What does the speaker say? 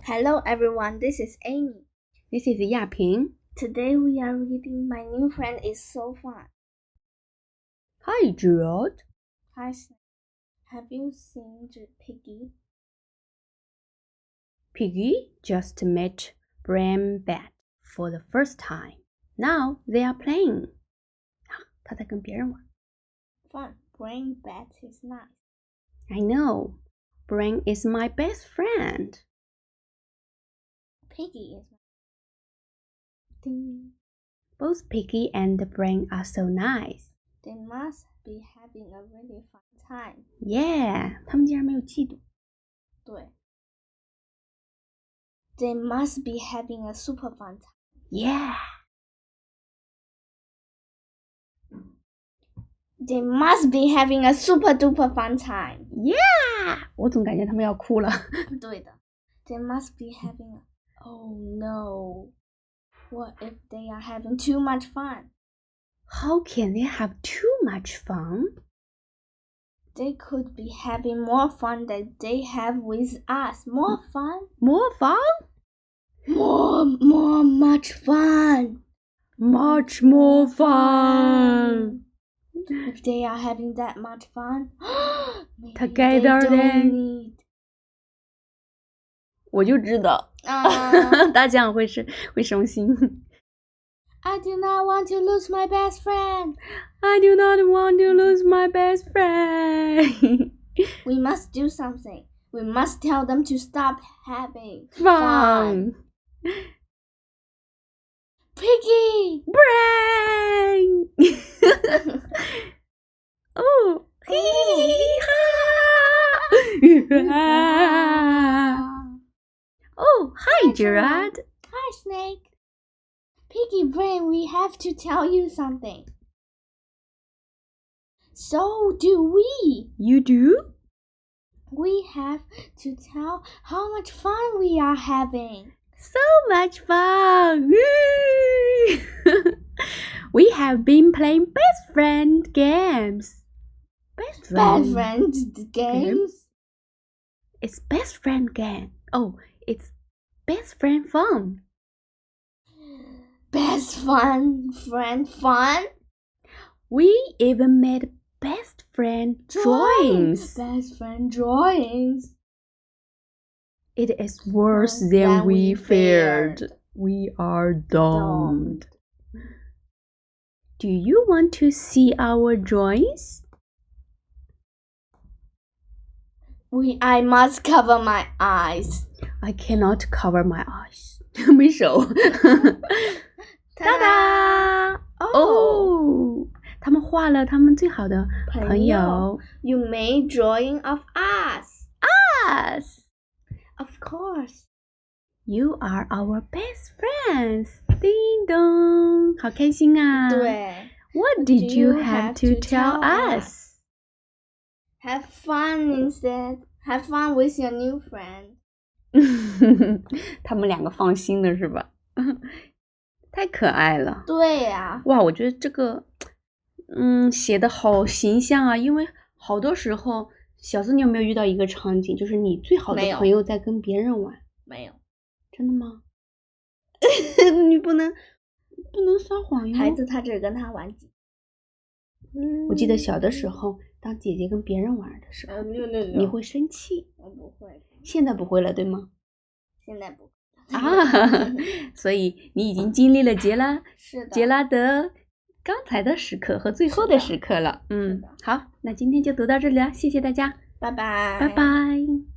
Hello everyone, this is Amy. This is 亚萍. Today we are reading My New Friend is So Fun. Hi, Gerald. Hi, Snake. Have you seen Piggie? Piggie just met Brain Bat for the first time. Now they are playing. 他在跟别人玩。 Fun. Brain Bat is nice. I know. Brain is my best friend. Piggie is Ding. Both Piggie and Brain are so nice. They must be having a really fun time. Yeah, 他们竟然没有嫉妒。对。They must be having a super fun time. Yeah. They must be having a super duper fun time. Yeah. 我总感觉他们要哭了。对的。They must be having Oh no. What if they are having too much fun? How can they have too much fun? They could be having more fun than they have with us. More fun? More fun? Much fun. Much more fun. If they are having that much fun, Together they don't then. need. 我就知道，大家会伤心。I do not want to lose my best friend. I do not want to lose my best friend. We must do something. We must tell them to stop having fun. Piggie! Brain! Oh! Oh, hi, Gerard. Hi, Snake. Piggie Brain, we have to tell you something. So do we. You do? We have to tell how much fun we are having. So much fun! We have been playing best friend games. Best friend games? It's best friend game. Oh, it's best friend fun. Best friend fun? We even made best friend drawings. Best friend drawings. It is worse than we feared. We are doomed. Do you want to see our drawings? I must cover my eyes. I cannot cover my eyes. 没手。哒哒！哦，他们画了他们最好的朋友。You made drawing of us. Us. Of course. You are our best friends. Ding dong， 好开心啊！对。What did you have to tell us? Have fun instead. Have fun with your new friend. 他们两个放心的是吧？太可爱了。对呀。哇，我觉得这个，写的好形象啊！因为好多时候，小四，你有没有遇到一个场景，就是你最好的朋友在跟别人玩？没有。真的吗？你不能撒谎哟。孩子他只跟他玩几。我记得小的时候，当姐姐跟别人玩的时候，你会生气。我不会。现在不会了，对吗？现在不会。所以你已经经历了杰拉德刚才的时刻和最后的时刻了。好，那今天就读到这里了，谢谢大家，拜拜，拜拜。